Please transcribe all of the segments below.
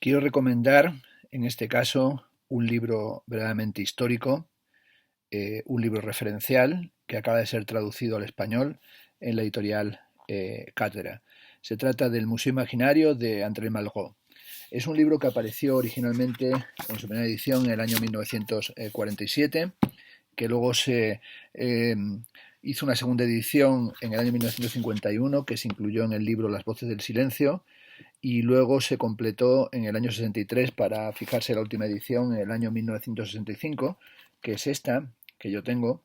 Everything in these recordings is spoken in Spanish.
Quiero recomendar, en este caso, un libro verdaderamente histórico, un libro referencial que acaba de ser traducido al español en la editorial Cátedra. Se trata del Museo Imaginario de André Malraux. Es un libro que apareció originalmente en su primera edición en el año 1947, que luego se hizo una segunda edición en el año 1951, que se incluyó en el libro Las voces del silencio, y luego se completó en el año 63 para fijarse la última edición en el año 1965, que es esta que yo tengo,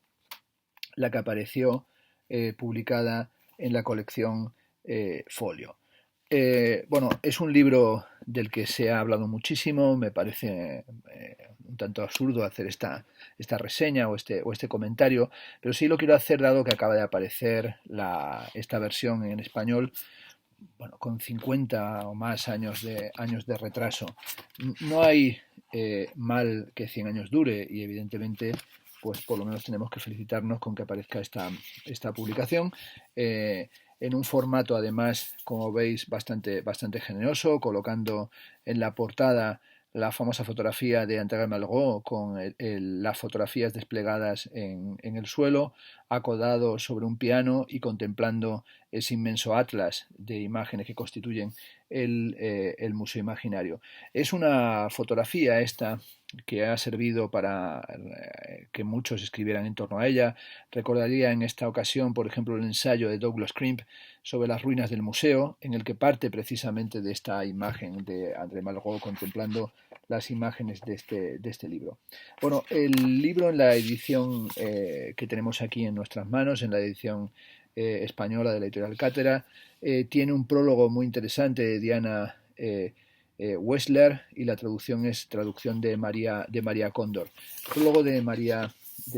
la que apareció publicada en la colección Folio. Bueno, es un libro del que se ha hablado muchísimo, me parece un tanto absurdo hacer esta reseña o este comentario, pero sí lo quiero hacer dado que acaba de aparecer esta versión en español, bueno, con 50 o más años de retraso. No hay mal que 100 años dure y evidentemente pues por lo menos tenemos que felicitarnos con que aparezca esta publicación en un formato además, como veis, bastante generoso, colocando en la portada la famosa fotografía de André Malraux con las fotografías desplegadas en el suelo, acodado sobre un piano y contemplando ese inmenso atlas de imágenes que constituyen el Museo Imaginario. Es una fotografía esta que ha servido para que muchos escribieran en torno a ella. Recordaría en esta ocasión, por ejemplo, el ensayo de Douglas Crimp sobre las ruinas del museo, en el que parte precisamente de esta imagen de André Malraux contemplando las imágenes de este libro. Bueno, el libro en la edición que tenemos aquí en nuestras manos, en la edición española de la editorial Cátedra, tiene un prólogo muy interesante de Diana Wessler, y la traducción es traducción de María Cóndor. El prólogo de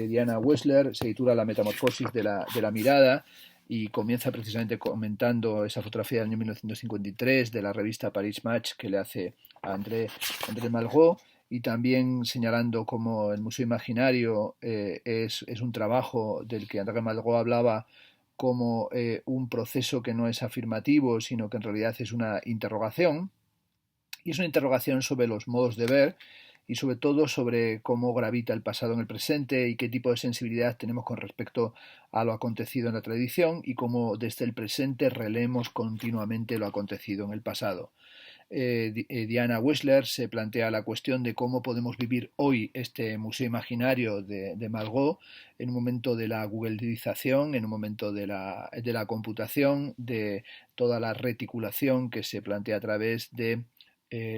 Diana Wessler se titula La metamorfosis de la mirada y comienza precisamente comentando esa fotografía del año 1953 de la revista Paris Match que le hace a André Malraux, y también señalando cómo el Museo Imaginario es un trabajo del que André Malraux hablaba como un proceso que no es afirmativo, sino que en realidad es una interrogación, y es una interrogación sobre los modos de ver y sobre todo sobre cómo gravita el pasado en el presente y qué tipo de sensibilidad tenemos con respecto a lo acontecido en la tradición y cómo desde el presente releemos continuamente lo acontecido en el pasado. Diana Wissler se plantea la cuestión de cómo podemos vivir hoy este museo imaginario de Malraux en un momento de la googlización, en un momento de la computación, de toda la reticulación que se plantea a través de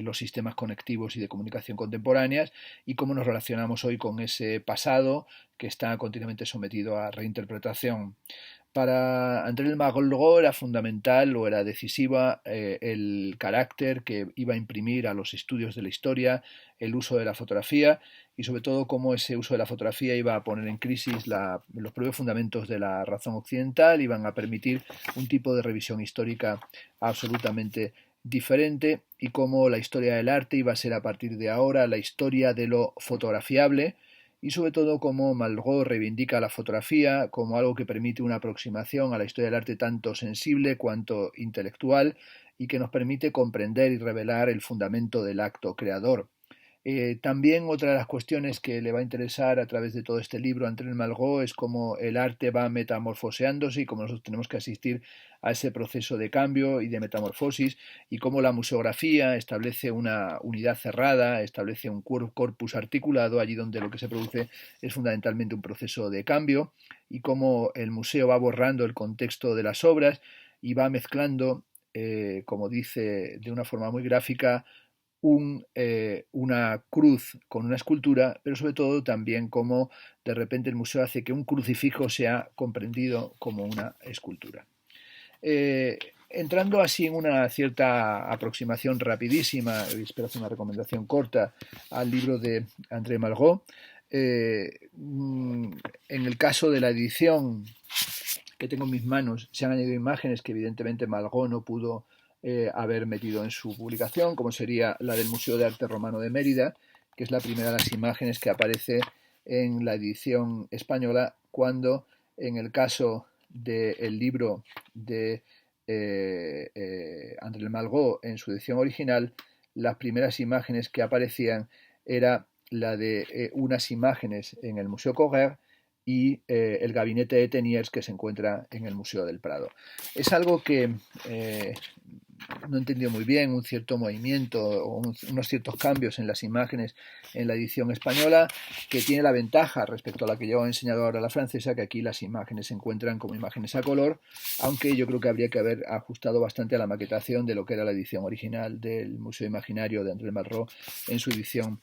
los sistemas conectivos y de comunicación contemporáneas, y cómo nos relacionamos hoy con ese pasado que está continuamente sometido a reinterpretación. Para André Malraux era fundamental o era decisiva el carácter que iba a imprimir a los estudios de la historia, el uso de la fotografía y sobre todo cómo ese uso de la fotografía iba a poner en crisis los propios fundamentos de la razón occidental, iban a permitir un tipo de revisión histórica absolutamente diferente, y cómo la historia del arte iba a ser a partir de ahora la historia de lo fotografiable, y sobre todo cómo Malraux reivindica la fotografía como algo que permite una aproximación a la historia del arte tanto sensible cuanto intelectual y que nos permite comprender y revelar el fundamento del acto creador. También otra de las cuestiones que le va a interesar a través de todo este libro a André Malraux es cómo el arte va metamorfoseándose y cómo nosotros tenemos que asistir a ese proceso de cambio y de metamorfosis, y cómo la museografía establece una unidad cerrada, establece un corpus articulado allí donde lo que se produce es fundamentalmente un proceso de cambio, y cómo el museo va borrando el contexto de las obras y va mezclando, como dice de una forma muy gráfica, una cruz con una escultura, pero sobre todo también cómo de repente el museo hace que un crucifijo sea comprendido como una escultura. Entrando así en una cierta aproximación rapidísima, espero hacer una recomendación corta al libro de André Malraux, en el caso de la edición que tengo en mis manos se han añadido imágenes que evidentemente Malraux no pudo haber metido en su publicación, como sería la del Museo de Arte Romano de Mérida, que es la primera de las imágenes que aparece en la edición española, cuando en el caso del libro de André Malraux en su edición original, las primeras imágenes que aparecían era la de unas imágenes en el Museo Correr y el gabinete de Teniers que se encuentra en el Museo del Prado. Es algo que no he entendido muy bien, un cierto movimiento o unos ciertos cambios en las imágenes en la edición española, que tiene la ventaja respecto a la que yo he enseñado ahora a la francesa, que aquí las imágenes se encuentran como imágenes a color, aunque yo creo que habría que haber ajustado bastante a la maquetación de lo que era la edición original del Museo Imaginario de André Malraux en su edición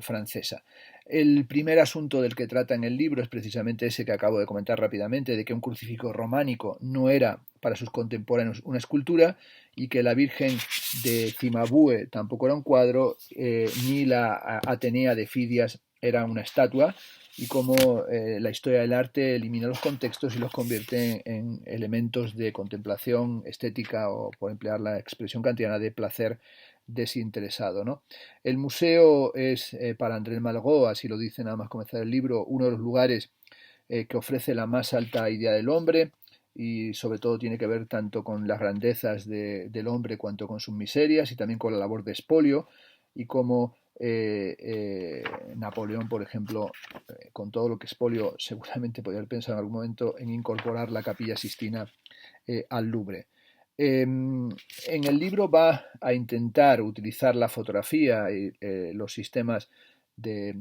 francesa. El primer asunto del que trata en el libro es precisamente ese que acabo de comentar rápidamente, de que un crucifijo románico no era para sus contemporáneos una escultura y que la Virgen de Cimabue tampoco era un cuadro, ni la Atenea de Fidias era una estatua, y cómo la historia del arte elimina los contextos y los convierte en elementos de contemplación estética o, por emplear la expresión kantiana, de placer desinteresado, ¿no? El museo es para André Malraux, así lo dice nada más comenzar el libro, uno de los lugares que ofrece la más alta idea del hombre, y sobre todo tiene que ver tanto con las grandezas del hombre cuanto con sus miserias, y también con la labor de expolio, y como Napoleón, por ejemplo, con todo lo que expolio, seguramente podría haber pensado en algún momento en incorporar la Capilla Sistina al Louvre. En el libro va a intentar utilizar la fotografía y los sistemas de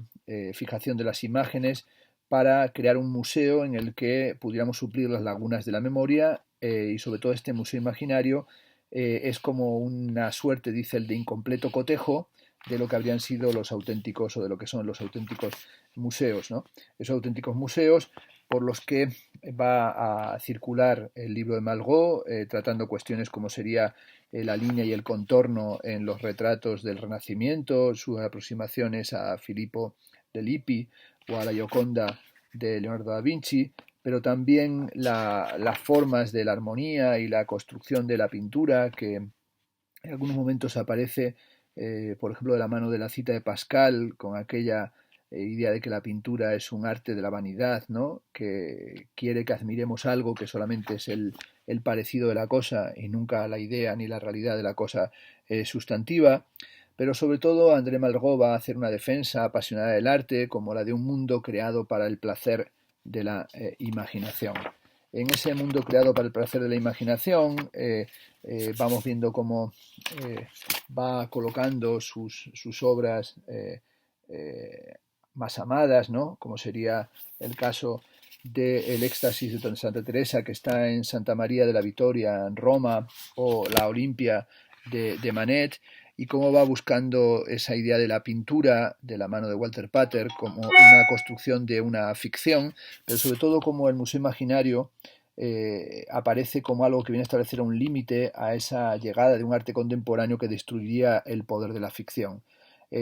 fijación de las imágenes para crear un museo en el que pudiéramos suplir las lagunas de la memoria, y sobre todo este museo imaginario es como una suerte, dice el, de incompleto cotejo de lo que habrían sido los auténticos, o de lo que son los auténticos museos, ¿no? Esos auténticos museos por los que va a circular el libro de Malraux, tratando cuestiones como sería la línea y el contorno en los retratos del Renacimiento, sus aproximaciones a Filippo de Lippi o a la Gioconda de Leonardo da Vinci, pero también las formas de la armonía y la construcción de la pintura, que en algunos momentos aparece, por ejemplo, de la mano de la cita de Pascal, con aquella idea de que la pintura es un arte de la vanidad, ¿no? Que quiere que admiremos algo que solamente es el parecido de la cosa y nunca la idea ni la realidad de la cosa sustantiva. Pero sobre todo André Malraux va a hacer una defensa apasionada del arte como la de un mundo creado para el placer de la imaginación. En ese mundo creado para el placer de la imaginación, vamos viendo cómo va colocando sus obras más amadas, ¿no? Como sería el caso del Éxtasis de Santa Teresa, que está en Santa María de la Vittoria, en Roma, o la Olimpia de Manet, y cómo va buscando esa idea de la pintura de la mano de Walter Pater como una construcción de una ficción, pero sobre todo como el museo imaginario aparece como algo que viene a establecer un límite a esa llegada de un arte contemporáneo que destruiría el poder de la ficción.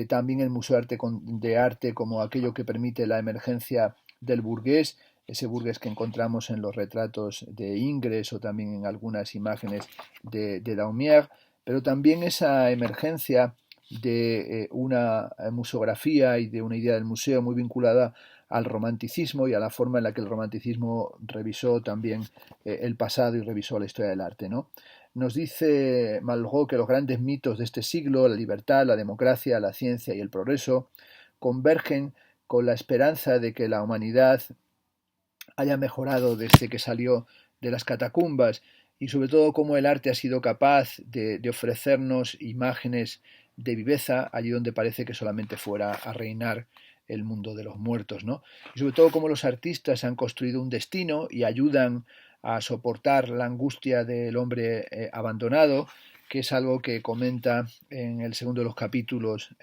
También el Museo de Arte como aquello que permite la emergencia del burgués, ese burgués que encontramos en los retratos de Ingres o también en algunas imágenes de Daumier, pero también esa emergencia de una museografía y de una idea del museo muy vinculada al romanticismo y a la forma en la que el romanticismo revisó también el pasado y revisó la historia del arte, ¿no? Nos dice Malraux que los grandes mitos de este siglo, la libertad, la democracia, la ciencia y el progreso, convergen con la esperanza de que la humanidad haya mejorado desde que salió de las catacumbas, y sobre todo cómo el arte ha sido capaz de ofrecernos imágenes de viveza allí donde parece que solamente fuera a reinar el mundo de los muertos, ¿no? Y sobre todo cómo los artistas han construido un destino y ayudan a soportar la angustia del hombre abandonado, que es algo que comenta en el segundo de los capítulos,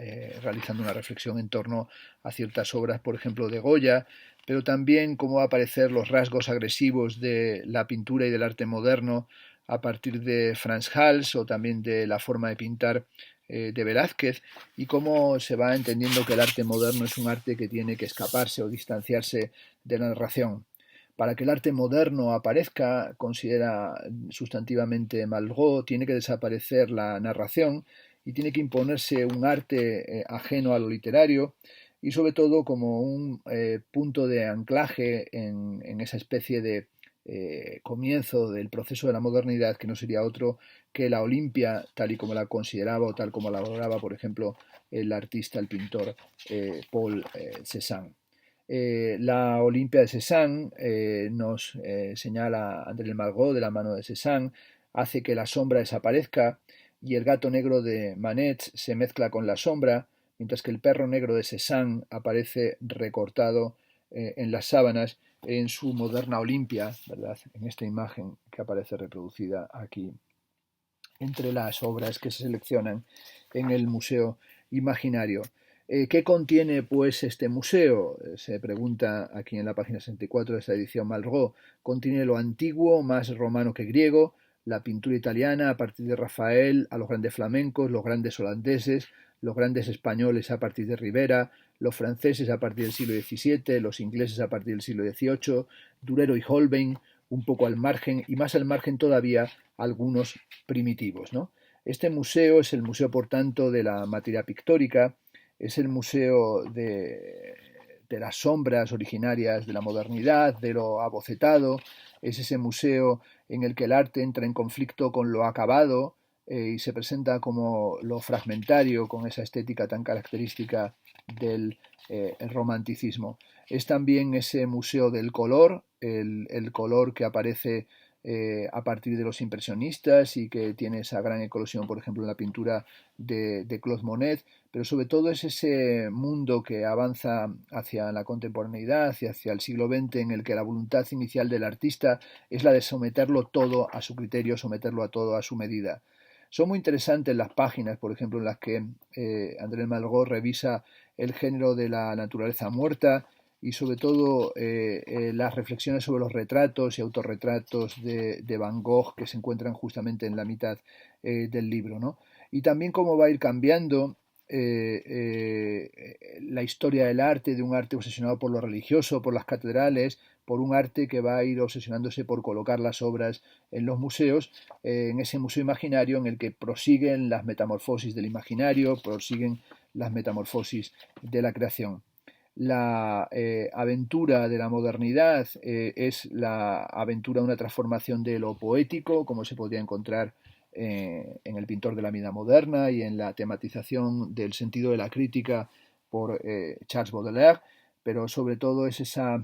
realizando una reflexión en torno a ciertas obras, por ejemplo, de Goya, pero también cómo va a aparecer los rasgos agresivos de la pintura y del arte moderno a partir de Frans Hals, o también de la forma de pintar de Velázquez, y cómo se va entendiendo que el arte moderno es un arte que tiene que escaparse o distanciarse de la narración. Para que el arte moderno aparezca, considera sustantivamente Malraux, tiene que desaparecer la narración y tiene que imponerse un arte ajeno a lo literario, y sobre todo como un punto de anclaje en esa especie de comienzo del proceso de la modernidad, que no sería otro que la Olimpia, tal y como la consideraba o tal como la valoraba, por ejemplo, el artista, el pintor Paul Cézanne. La Olimpia de Cézanne nos señala André Malraux de la mano de Cézanne, hace que la sombra desaparezca y el gato negro de Manet se mezcla con la sombra, mientras que el perro negro de Cézanne aparece recortado en las sábanas en su moderna Olimpia, ¿verdad? En esta imagen que aparece reproducida aquí entre las obras que se seleccionan en el Museo Imaginario. ¿Qué contiene pues este museo? Se pregunta aquí en la página 64 de esta edición Malraux. Contiene lo antiguo, más romano que griego, la pintura italiana a partir de Rafael, a los grandes flamencos, los grandes holandeses, los grandes españoles a partir de Rivera, los franceses a partir del siglo XVII, los ingleses a partir del siglo XVIII, Durero y Holbein, un poco al margen y más al margen todavía algunos primitivos, ¿no? Este museo es el museo, por tanto, de la materia pictórica, es el museo de las sombras originarias de la modernidad, de lo abocetado, es ese museo en el que el arte entra en conflicto con lo acabado y se presenta como lo fragmentario, con esa estética tan característica del el romanticismo. Es también ese museo del color, el color que aparece a partir de los impresionistas y que tiene esa gran eclosión, por ejemplo, en la pintura de Claude Monet, pero sobre todo es ese mundo que avanza hacia la contemporaneidad y hacia el siglo XX en el que la voluntad inicial del artista es la de someterlo todo a su criterio, someterlo a todo a su medida. Son muy interesantes las páginas, por ejemplo, en las que André Malraux revisa el género de la naturaleza muerta y sobre todo las reflexiones sobre los retratos y autorretratos de Van Gogh que se encuentran justamente en la mitad del libro, ¿no? Y también cómo va a ir cambiando la historia del arte, de un arte obsesionado por lo religioso, por las catedrales, por un arte que va a ir obsesionándose por colocar las obras en los museos, en ese museo imaginario en el que prosiguen las metamorfosis del imaginario, prosiguen las metamorfosis de la creación. La aventura de la modernidad es la aventura de una transformación de lo poético, como se podría encontrar en el pintor de la vida moderna y en la tematización del sentido de la crítica por Charles Baudelaire, pero sobre todo es esa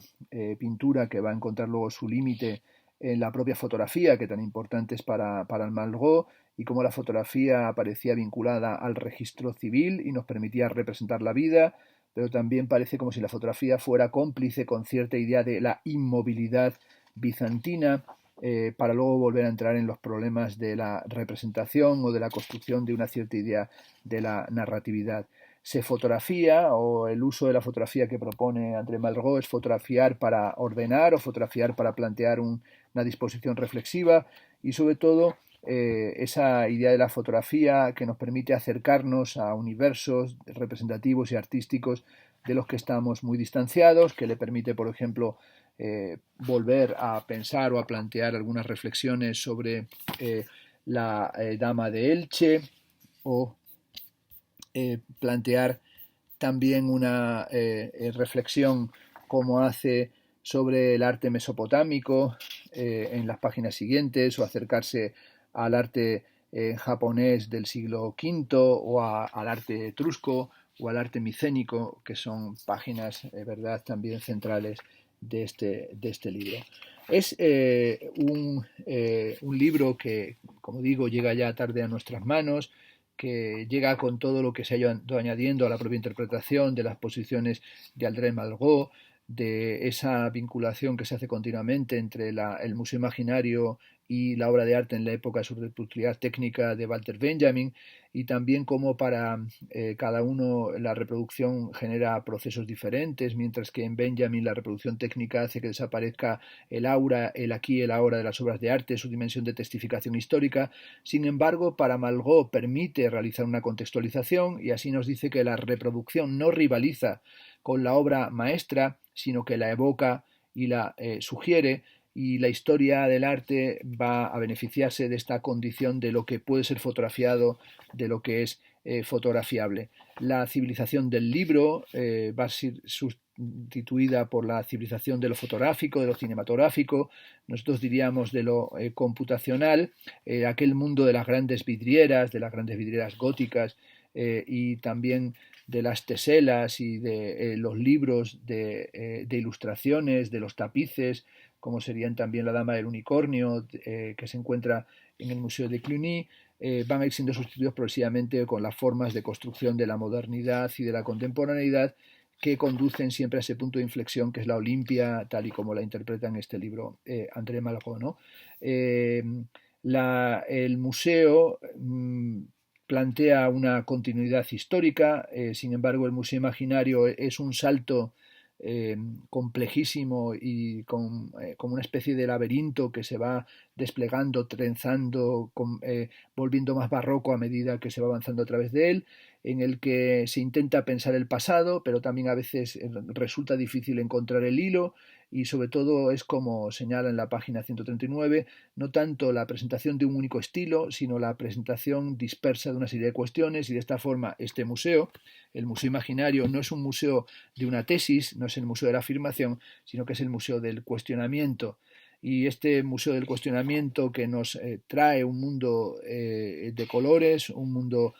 pintura que va a encontrar luego su límite en la propia fotografía, que tan importante es para el Malraux, y cómo la fotografía aparecía vinculada al registro civil y nos permitía representar la vida, pero también parece como si la fotografía fuera cómplice con cierta idea de la inmovilidad bizantina, para luego volver a entrar en los problemas de la representación o de la construcción de una cierta idea de la narratividad. Se fotografía, o el uso de la fotografía que propone André Malraux es fotografiar para ordenar o fotografiar para plantear una disposición reflexiva y sobre todo esa idea de la fotografía que nos permite acercarnos a universos representativos y artísticos de los que estamos muy distanciados, que le permite, por ejemplo, volver a pensar o a plantear algunas reflexiones sobre la Dama de Elche o plantear también una reflexión como hace sobre el arte mesopotámico en las páginas siguientes o acercarse al arte japonés del siglo V o al arte etrusco o al arte micénico, que son páginas, verdad, también centrales de este libro. Es un libro que, como digo, llega ya tarde a nuestras manos, que llega con todo lo que se ha ido añadiendo a la propia interpretación de las posiciones de André Malraux, de esa vinculación que se hace continuamente entre el museo imaginario y la obra de arte en la época de su reproductividad técnica de Walter Benjamin, y también cómo para cada uno la reproducción genera procesos diferentes, mientras que en Benjamin la reproducción técnica hace que desaparezca el aura, el aquí y el ahora de las obras de arte, su dimensión de testificación histórica. Sin embargo, para Malraux permite realizar una contextualización y así nos dice que la reproducción no rivaliza con la obra maestra, sino que la evoca y la sugiere, y la historia del arte va a beneficiarse de esta condición de lo que puede ser fotografiado, de lo que es fotografiable. La civilización del libro va a constituida por la civilización de lo fotográfico, de lo cinematográfico, nosotros diríamos de lo computacional, aquel mundo de las grandes vidrieras góticas, y también de las teselas y de los libros de ilustraciones, de los tapices, como serían también La Dama del Unicornio, que se encuentra en el Museo de Cluny, van a ir siendo sustituidos progresivamente con las formas de construcción de la modernidad y de la contemporaneidad que conducen siempre a ese punto de inflexión que es la Olimpia, tal y como la interpreta en este libro André Malraux, ¿no? Eh, el museo plantea una continuidad histórica, sin embargo el museo imaginario es un salto eh, complejísimo y como una especie de laberinto que se va desplegando, trenzando, volviendo más barroco a medida que se va avanzando a través de él, en el que se intenta pensar el pasado, pero también a veces resulta difícil encontrar el hilo y sobre todo es como señala en la página 139, no tanto la presentación de un único estilo, sino la presentación dispersa de una serie de cuestiones y de esta forma este museo, el museo imaginario, no es un museo de una tesis, no es el museo de la afirmación, sino que es el museo del cuestionamiento. Y este museo del cuestionamiento que nos trae un mundo de colores, un mundo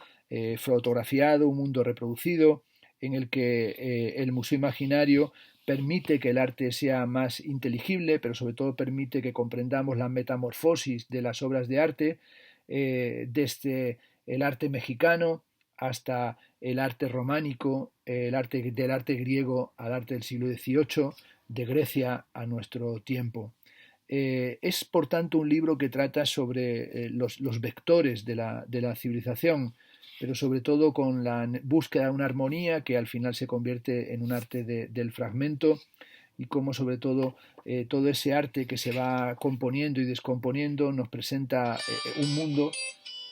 fotografiado, un mundo reproducido, en el que el museo imaginario permite que el arte sea más inteligible, pero sobre todo permite que comprendamos la metamorfosis de las obras de arte, desde el arte mexicano hasta el arte románico, del arte griego al arte del siglo XVIII, de Grecia a nuestro tiempo. Es por tanto un libro que trata sobre los vectores de la civilización, pero sobre todo con la búsqueda de una armonía que al final se convierte en un arte del fragmento y cómo sobre todo todo ese arte que se va componiendo y descomponiendo nos presenta un mundo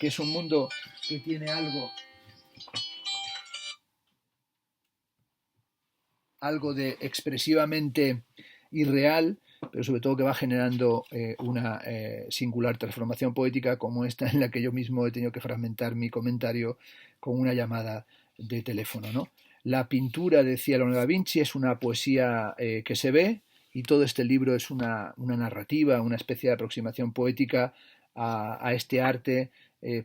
que es un mundo que tiene algo de expresivamente irreal, pero sobre todo que va generando una singular transformación poética como esta en la que yo mismo he tenido que fragmentar mi comentario con una llamada de teléfono, ¿no? La pintura, decía Leonardo da Vinci, es una poesía que se ve y todo este libro es una narrativa, una especie de aproximación poética a este arte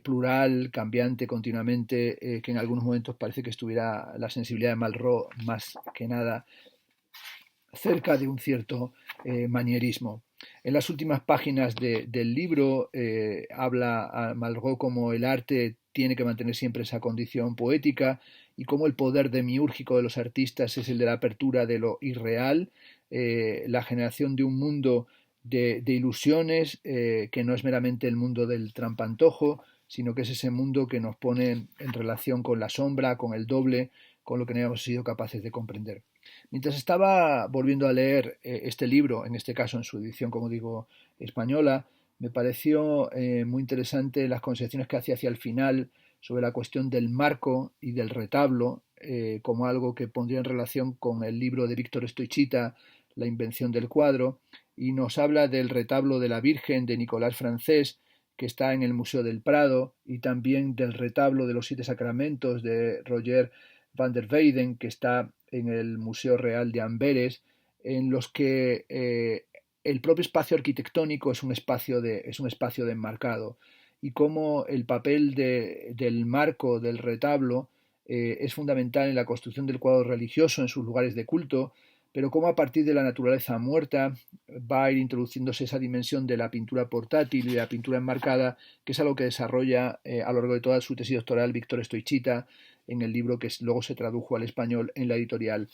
plural, cambiante continuamente, que en algunos momentos parece que estuviera la sensibilidad de Malraux más que nada cerca de un cierto manierismo. En las últimas páginas del libro habla a Malraux como el arte tiene que mantener siempre esa condición poética y cómo el poder demiúrgico de los artistas es el de la apertura de lo irreal, la generación de un mundo de ilusiones que no es meramente el mundo del trampantojo, sino que es ese mundo que nos pone en relación con la sombra, con el doble, con lo que no hemos sido capaces de comprender. Mientras estaba volviendo a leer este libro, en este caso en su edición, como digo, española, me pareció muy interesante las consideraciones que hacía hacia el final sobre la cuestión del marco y del retablo, como algo que pondría en relación con el libro de Víctor Stoichita, La invención del cuadro, y nos habla del retablo de la Virgen de Nicolás Francés, que está en el Museo del Prado, y también del retablo de los Siete Sacramentos de Roger van der Weyden, que está en el Museo Real de Amberes, en los que el propio espacio arquitectónico es un espacio de enmarcado y cómo el papel del marco del retablo es fundamental en la construcción del cuadro religioso en sus lugares de culto, pero cómo a partir de la naturaleza muerta va a ir introduciéndose esa dimensión de la pintura portátil y de la pintura enmarcada, que es algo que desarrolla a lo largo de toda su tesis doctoral Víctor Stoichita en el libro que luego se tradujo al español en la editorial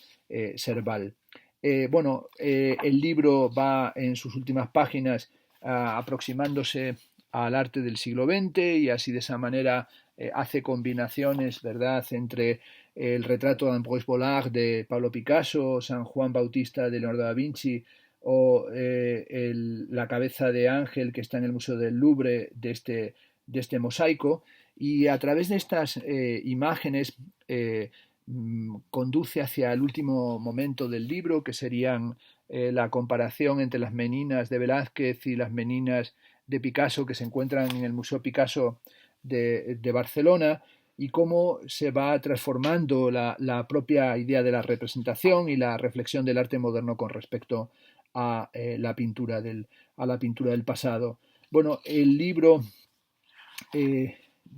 Serval. El libro va en sus últimas páginas aproximándose al arte del siglo XX y así de esa manera hace combinaciones, ¿verdad?, entre el retrato de Ambroise Vollard de Pablo Picasso, San Juan Bautista de Leonardo da Vinci o la cabeza de ángel que está en el Museo del Louvre de este mosaico, y a través de estas imágenes conduce hacia el último momento del libro, que serían la comparación entre las meninas de Velázquez y las meninas de Picasso que se encuentran en el Museo Picasso de Barcelona, y cómo se va transformando la propia idea de la representación y la reflexión del arte moderno con respecto a, a la pintura del pasado. Bueno, el libro eh,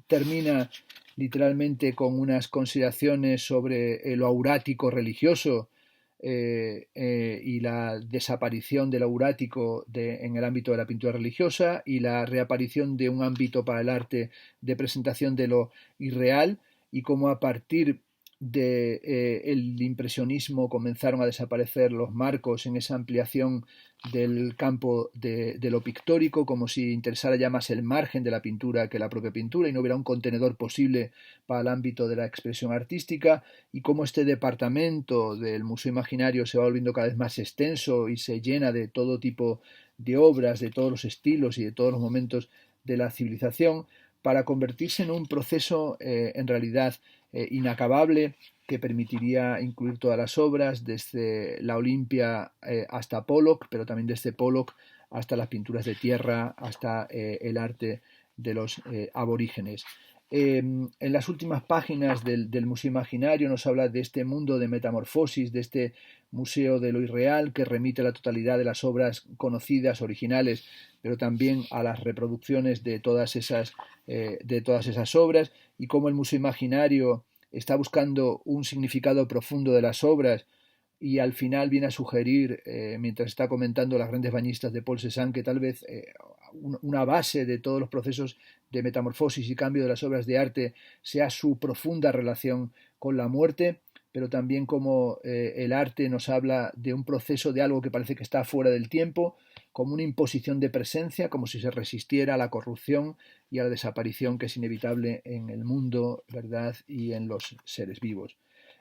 termina literalmente con unas consideraciones sobre lo aurático religioso y la desaparición del aurático en el ámbito de la pintura religiosa y la reaparición de un ámbito para el arte de presentación de lo irreal y cómo a partir del impresionismo comenzaron a desaparecer los marcos en esa ampliación del campo de lo pictórico, como si interesara ya más el margen de la pintura que la propia pintura y no hubiera un contenedor posible para el ámbito de la expresión artística, y cómo este departamento del Museo Imaginario se va volviendo cada vez más extenso y se llena de todo tipo de obras, de todos los estilos y de todos los momentos de la civilización, para convertirse en un proceso en realidad inacabable que permitiría incluir todas las obras, desde la Olimpia hasta Pollock, pero también desde Pollock hasta las pinturas de tierra, hasta el arte de los aborígenes. En las últimas páginas del Museo Imaginario nos habla de este mundo de metamorfosis, de este museo de lo irreal que remite a la totalidad de las obras conocidas, originales, pero también a las reproducciones de todas esas obras, y cómo el Museo Imaginario está buscando un significado profundo de las obras y al final viene a sugerir, mientras está comentando las grandes bañistas de Paul Cézanne, que tal vez una base de todos los procesos de metamorfosis y cambio de las obras de arte sea su profunda relación con la muerte, pero también como el arte nos habla de un proceso de algo que parece que está fuera del tiempo, como una imposición de presencia, como si se resistiera a la corrupción y a la desaparición que es inevitable en el mundo, ¿verdad?, y en los seres vivos.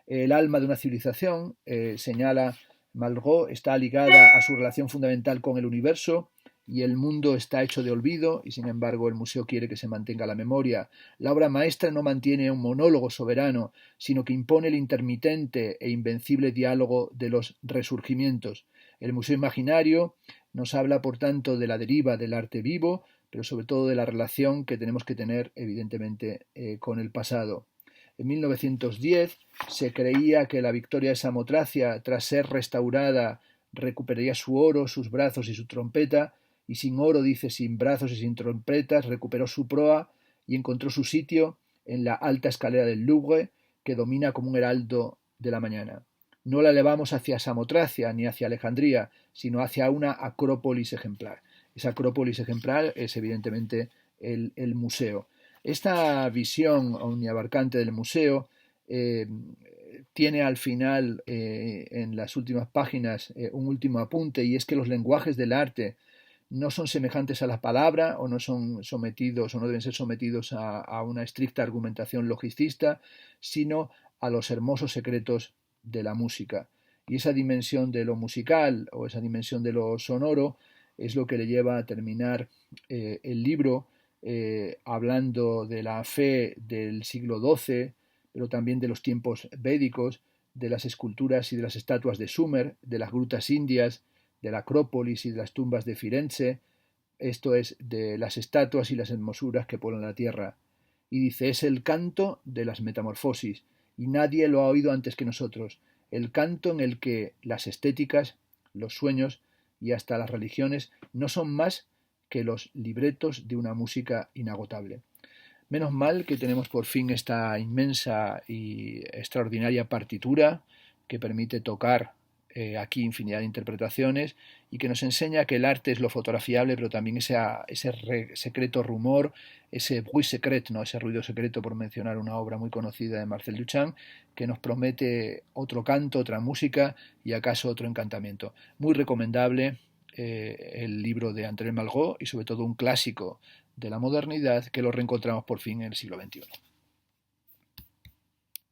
El alma de una civilización, señala Malraux, está ligada a su relación fundamental con el universo, y el mundo está hecho de olvido, y sin embargo el museo quiere que se mantenga la memoria. La obra maestra no mantiene un monólogo soberano, sino que impone el intermitente e invencible diálogo de los resurgimientos. El Museo Imaginario nos habla, por tanto, de la deriva del arte vivo, pero sobre todo de la relación que tenemos que tener, evidentemente, con el pasado. En 1910 se creía que la victoria de Samotracia, tras ser restaurada, recuperaría su oro, sus brazos y su trompeta, y sin oro, dice, sin brazos y sin trompetas, recuperó su proa y encontró su sitio en la alta escalera del Louvre, que domina como un heraldo de la mañana. No la elevamos hacia Samotracia ni hacia Alejandría, sino hacia una acrópolis ejemplar. Esa acrópolis ejemplar es evidentemente el museo. Esta visión omniabarcante del museo tiene al final, en las últimas páginas, un último apunte, y es que los lenguajes del arte no son semejantes a la palabra, o no son sometidos o no deben ser sometidos a una estricta argumentación logicista, sino a los hermosos secretos de la música. Y esa dimensión de lo musical o esa dimensión de lo sonoro es lo que le lleva a terminar el libro hablando de la fe del siglo XII, pero también de los tiempos védicos, de las esculturas y de las estatuas de Sumer, de las grutas indias, de la Acrópolis y de las tumbas de Firenze, esto es, de las estatuas y las hermosuras que pueblan la tierra. Y dice, es el canto de las metamorfosis, y nadie lo ha oído antes que nosotros, el canto en el que las estéticas, los sueños y hasta las religiones no son más que los libretos de una música inagotable. Menos mal que tenemos por fin esta inmensa y extraordinaria partitura que permite tocar aquí infinidad de interpretaciones y que nos enseña que el arte es lo fotografiable, pero también ese secreto rumor, ese bruit secret, ¿no?, ese ruido secreto, por mencionar una obra muy conocida de Marcel Duchamp, que nos promete otro canto, otra música y acaso otro encantamiento. Muy recomendable el libro de André Malraux y sobre todo un clásico de la modernidad que lo reencontramos por fin en el siglo XXI.